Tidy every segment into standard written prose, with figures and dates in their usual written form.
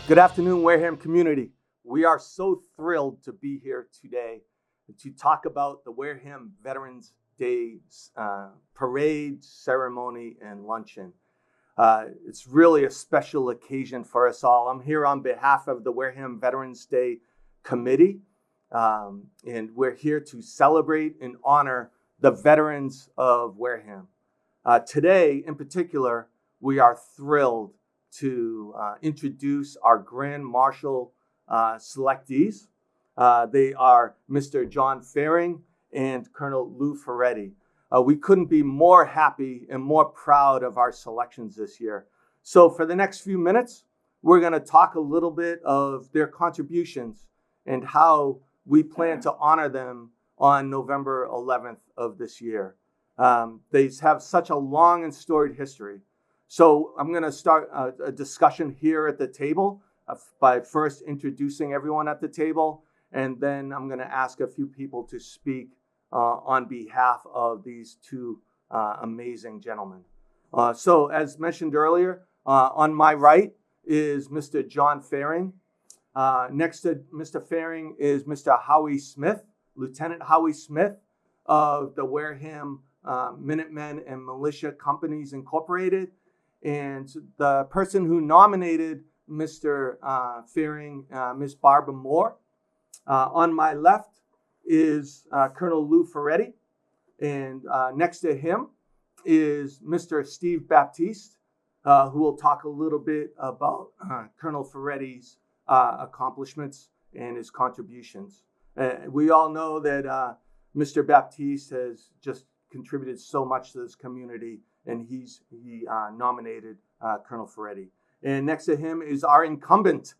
Good afternoon, Wareham community. We are so thrilled to be here today to talk about the Wareham Veterans Day parade, ceremony, and luncheon. It's really a special occasion for us all. I'm here on behalf of the Wareham Veterans Day Committee, and we're here to celebrate and honor the veterans of Wareham. Today, in particular, we are thrilled to introduce our Grand Marshal selectees. They are Mr. John Fearing and Colonel Lou Ferretti. We couldn't be more happy and more proud of our selections this year. So for the next few minutes, we're going to talk a little bit of their contributions and how we plan to honor them on November 11th of this year. They have such a long and storied history. So I'm going to start a discussion here at the table by first introducing everyone at the table, and then I'm going to ask a few people to speak on behalf of these two amazing gentlemen. So as mentioned earlier, on my right is Mr. John Fearing. Next to Mr. Fearing is Mr. Howie Smith, Lieutenant Howie Smith of the Wareham Minutemen and Militia Companies Incorporated. And the person who nominated Mr. Fearing, Ms. Barbara Moore. On my left is Colonel Lou Ferretti. And next to him is Mr. Steve Baptiste, who will talk a little bit about Colonel Ferretti's accomplishments and his contributions. We all know that Mr. Baptiste has just contributed so much to this community, and he nominated Colonel Ferretti. And next to him is our incumbent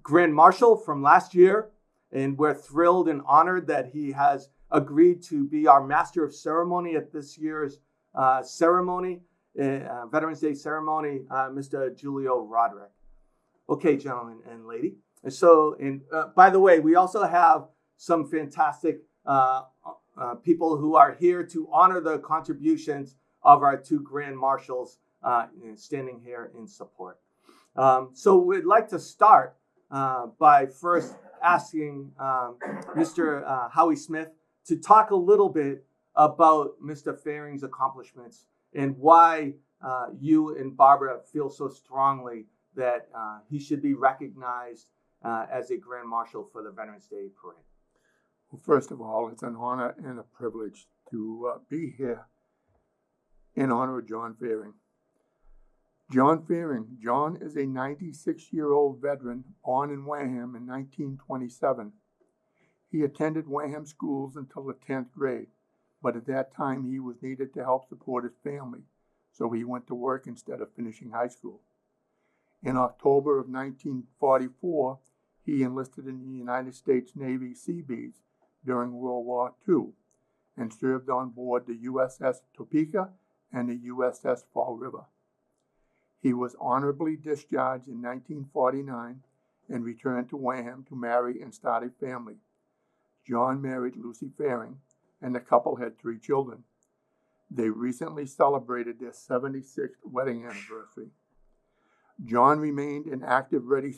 Grand Marshal from last year, and we're thrilled and honored that he has agreed to be our Master of Ceremony at this year's ceremony, Veterans Day ceremony, Mr. Julio Roderick. Okay, gentlemen and lady. And so, by the way, we also have some fantastic people who are here to honor the contributions of our two Grand Marshals standing here in support. So we'd like to start by first asking Mr. Howie Smith to talk a little bit about Mr. Fearing's accomplishments and why you and Barbara feel so strongly that he should be recognized as a Grand Marshal for the Veterans Day Parade. Well, first of all, it's an honor and a privilege to be here in honor of John Fearing. John Fearing. John is a 96-year-old veteran born in Wareham in 1927. He attended Wareham schools until the 10th grade, but at that time he was needed to help support his family, so he went to work instead of finishing high school. In October of 1944, he enlisted in the United States Navy Seabees during World War II and served on board the USS Topeka and the USS Fall River. He was honorably discharged in 1949 and returned to Wareham to marry and start a family. John married Lucy Fearing, and the couple had 3 children. They recently celebrated their 76th wedding anniversary. John remained in active ready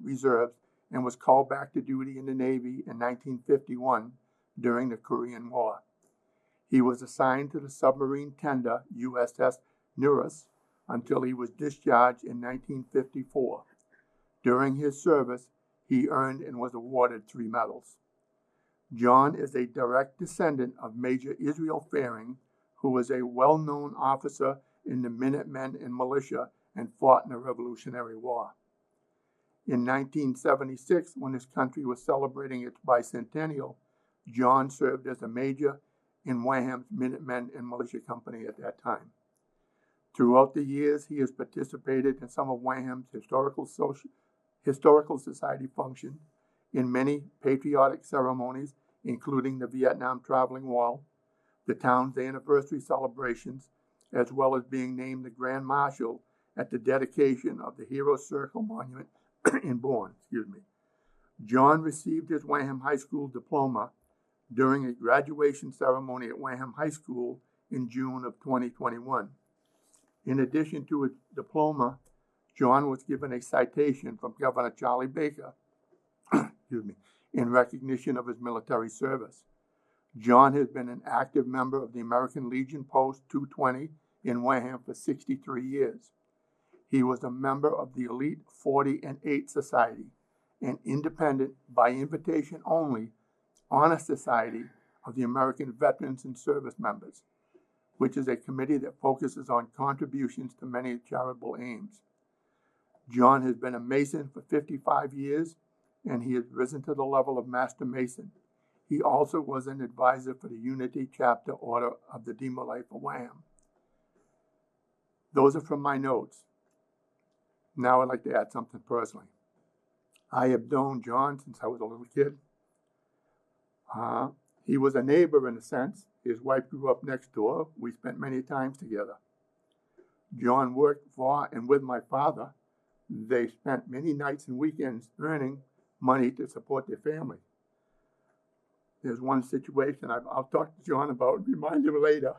reserves and was called back to duty in the Navy in 1951 during the Korean War. He was assigned to the submarine tender USS Nereus until he was discharged in 1954. During his service, he earned and was awarded 3 medals. John is a direct descendant of Major Israel Fearing, who was a well-known officer in the Minutemen and militia and fought in the Revolutionary War. In 1976, when his country was celebrating its bicentennial, John served as a major in Wareham's Minutemen and Militia Company at that time. Throughout the years, he has participated in some of Wareham's historical society functions, in many patriotic ceremonies, including the Vietnam Traveling Wall, the town's anniversary celebrations, as well as being named the Grand Marshal at the dedication of the Hero Circle Monument in Bourne. John received his Wareham High School diploma during a graduation ceremony at Wareham High School in June of 2021. In addition to his diploma, John was given a citation from Governor Charlie Baker excuse me, in recognition of his military service. John has been an active member of the American Legion Post 220 in Wareham for 63 years. He was a member of the Elite 40 and 8 Society, an independent, by invitation only, honor society of the American Veterans and Service Members, which is a committee that focuses on contributions to many charitable aims. John has been a Mason for 55 years, and he has risen to the level of Master Mason. He also was an advisor for the Unity Chapter Order of the Demolay for Wareham. Those are from my notes. Now I'd like to add something personally. I have known John since I was a little kid. He was a neighbor in a sense. His wife grew up next door. We spent many times together. John worked for and with my father. They spent many nights and weekends earning money to support their family. There's one situation I'll talk to John about and remind him later.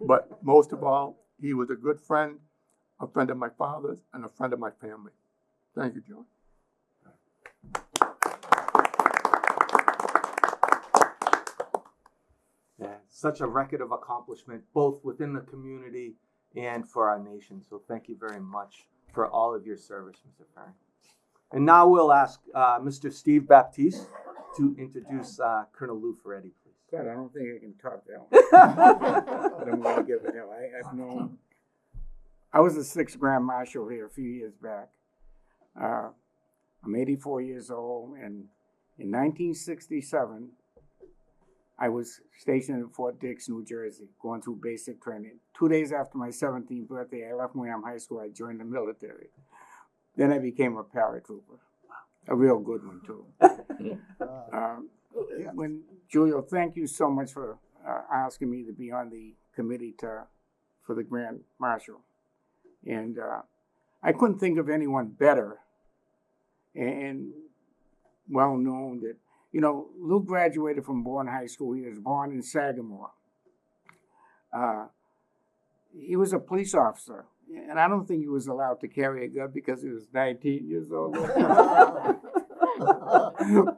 But most of all, he was a good friend, a friend of my father's, and a friend of my family. Thank you, John. Yeah, such a record of accomplishment, both within the community and for our nation. So thank you very much for all of your service, Mr. Ferring. And now we'll ask Mr. Steve Baptiste to introduce Colonel Lou Ferretti, please. God, I don't think I can top that one. But I'm going to give it him. I've known. I was the 6th Grand Marshal here a few years back. I'm 84 years old, and in 1967, I was stationed in Fort Dix, New Jersey, going through basic training. 2 days after my 17th birthday, I left Wareham High School. I joined the military. Then I became a paratrooper, a real good one, too. Julio, thank you so much for asking me to be on the committee for the Grand Marshal. And I couldn't think of anyone better and well known that, you know, Lou graduated from Bourne High School. He was born in Sagamore. He was a police officer, and I don't think he was allowed to carry a gun because he was 19 years old.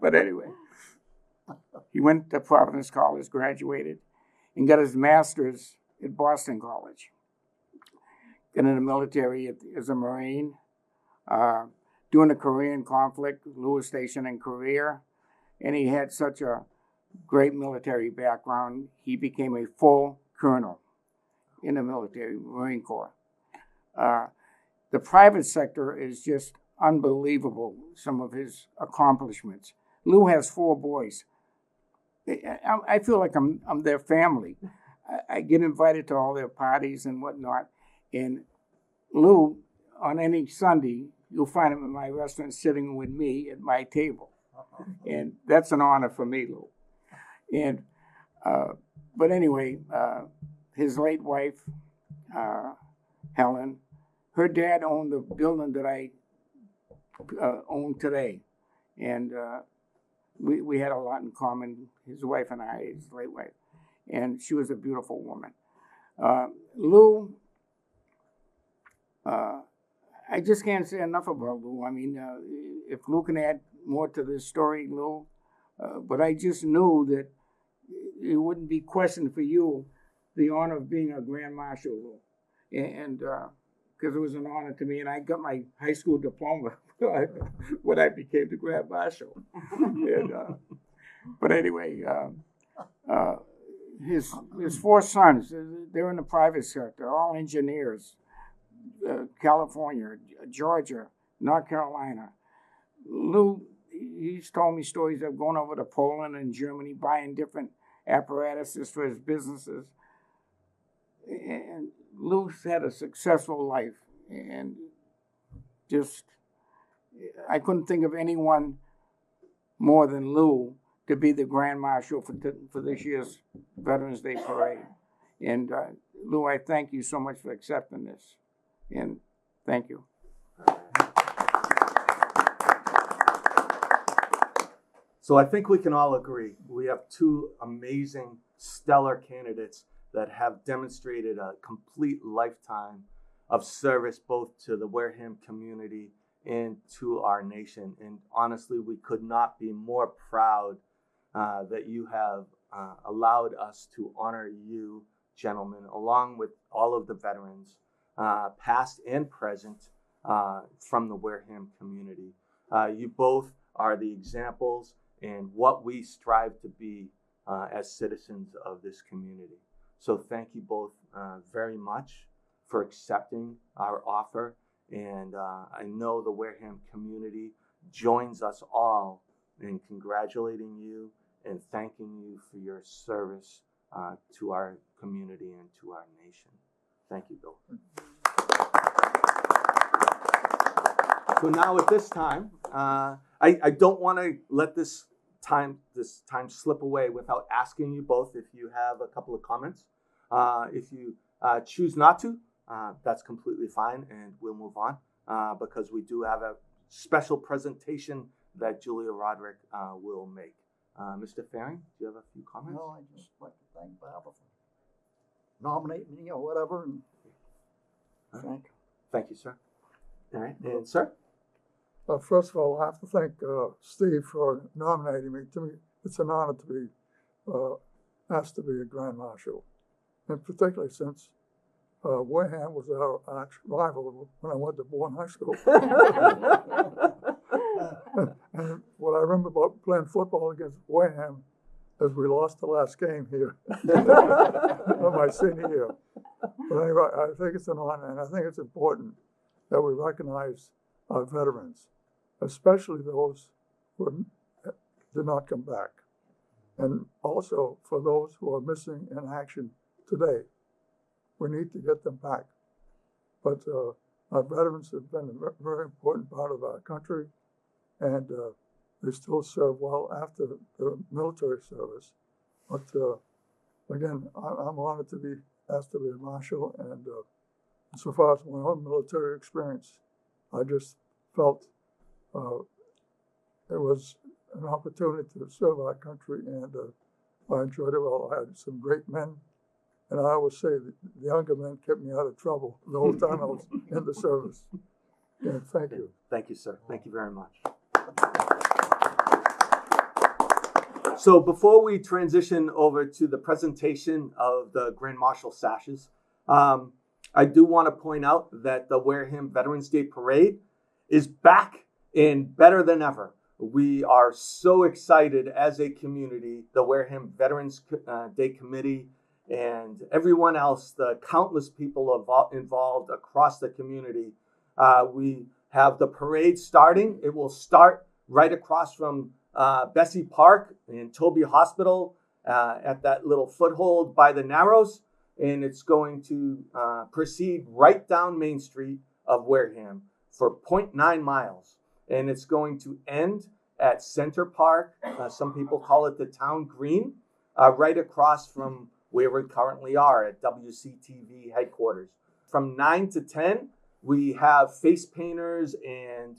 But anyway, he went to Providence College, graduated, and got his master's at Boston College. Got in the military as a Marine. During the Korean conflict, Lou was stationed in Korea, and he had such a great military background, he became a full colonel in the military, Marine Corps. The private sector is just unbelievable, some of his accomplishments. Lou has 4 boys. I feel like I'm their family. I get invited to all their parties and whatnot. And Lou, on any Sunday, you'll find him in my restaurant sitting with me at my table. And that's an honor for me, Lou. And but anyway, his late wife, Helen, her dad owned the building that I own today. And we had a lot in common, his wife and I, his late wife. And she was a beautiful woman. Lou, I just can't say enough about Lou. I mean, if Lou can add more to this story, Lou, but I just knew that it wouldn't be questioned for you the honor of being a Grand Marshal, Lou. And because it was an honor to me, and I got my high school diploma when I became the Grand Marshal. And, but anyway, his 4 sons, they're in the private sector, all engineers. California, Georgia, North Carolina. Lou, he's told me stories of going over to Poland and Germany, buying different apparatuses for his businesses. And Lou's had a successful life. And just, I couldn't think of anyone more than Lou to be the Grand Marshal for this year's Veterans Day Parade. And Lou, I thank you so much for accepting this. And thank you. So I think we can all agree we have 2 amazing, stellar candidates that have demonstrated a complete lifetime of service both to the Wareham community and to our nation. And honestly, we could not be more proud that you have allowed us to honor you, gentlemen, along with all of the veterans, past and present, from the Wareham community. You both are the examples and what we strive to be as citizens of this community. So thank you both very much for accepting our offer. And I know the Wareham community joins us all in congratulating you and thanking you for your service to our community and to our nation. Thank you, Bill. So now at this time, I don't want to let this time slip away without asking you both if you have a couple of comments. If you choose not to, that's completely fine, and we'll move on because we do have a special presentation that Julia Roderick will make. Mr. Faring, do you have a few comments? No, I just like to thank Barbara for nominating me or whatever. And Thank you, sir. All right, and sir? First of all, I have to thank Steve for nominating me. To me, it's an honor to be asked to be a Grand Marshal, and particularly since Wareham was our arch rival when I went to Bourne High School. And what I remember about playing football against Wareham is we lost the last game here of my senior year. But anyway, I think it's an honor, and I think it's important that we recognize our veterans, especially those who did not come back, and also for those who are missing in action today. We need to get them back. But our veterans have been a very important part of our country, and they still serve well after the military service. But again, I'm honored to be asked to be a marshal, and so far as my own military experience, I just felt it was an opportunity to serve our country, and I enjoyed it well. I had some great men, and I always say that the younger men kept me out of trouble the whole time I was in the service. And thank you. Thank you, sir. Thank you very much. So before we transition over to the presentation of the Grand Marshal sashes, I do want to point out that the Wareham Veterans Day Parade is back and better than ever. We are so excited as a community, the Wareham Veterans Day Committee and everyone else, the countless people involved across the community. We have the parade starting. It will start right across from Bessie Park and Toby Hospital at that little foothold by the Narrows. And it's going to proceed right down Main Street of Wareham for 0.9 miles. And it's going to end at Center Park. Some people call it the Town Green, right across from where we currently are at WCTV headquarters. From 9 to 10, we have face painters and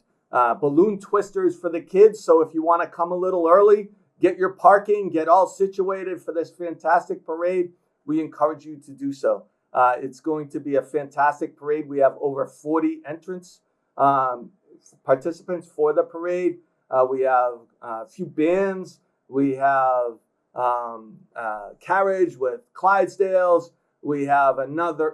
balloon twisters for the kids. So if you want to come a little early, get your parking, get all situated for this fantastic parade, we encourage you to do so. It's going to be a fantastic parade. We have over 40 entrants, participants for the parade. We have a few bands. We have carriage with Clydesdales. We have a number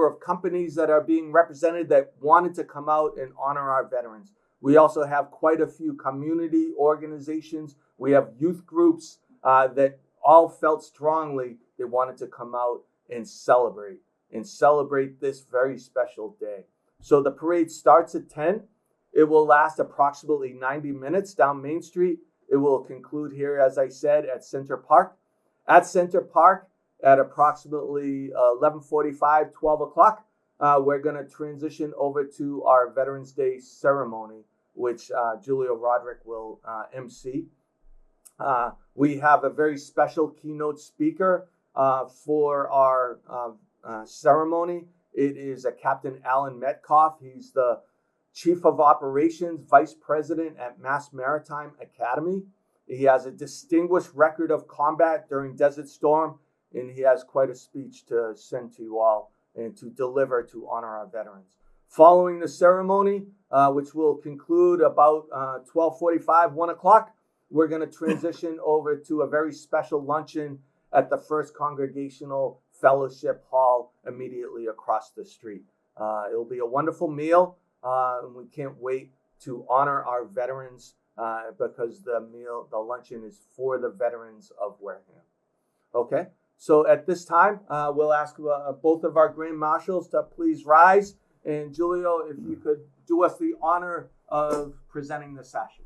of companies that are being represented that wanted to come out and honor our veterans. We also have quite a few community organizations. We have youth groups that all felt strongly they wanted to come out and celebrate this very special day. So the parade starts at 10. It will last approximately 90 minutes down Main Street. It will conclude here, as I said, at Center Park. At Center Park, at approximately 11:45, 12 o'clock, we're going to transition over to our Veterans Day ceremony, which Julia Roderick will MC. We have a very special keynote speaker for our ceremony. It is Captain Alan Metcalf. He's the Chief of Operations, Vice President at Mass Maritime Academy. He has a distinguished record of combat during Desert Storm, and he has quite a speech to send to you all and to deliver to honor our veterans. Following the ceremony, which will conclude about 12:45, 1 o'clock, we're going to transition over to a very special luncheon at the First Congregational Fellowship Hall immediately across the street. It'll be a wonderful meal, and we can't wait to honor our veterans because the luncheon is for the veterans of Wareham. Okay, so at this time, we'll ask both of our Grand Marshals to please rise. And Julio, if you could do us the honor of presenting the sashes.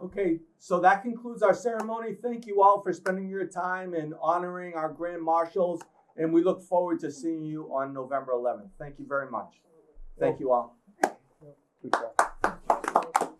Okay, so that concludes our ceremony. Thank you all for spending your time and honoring our Grand Marshals, and we look forward to seeing you on November 11th. Thank you very much. Thank you all. Good job.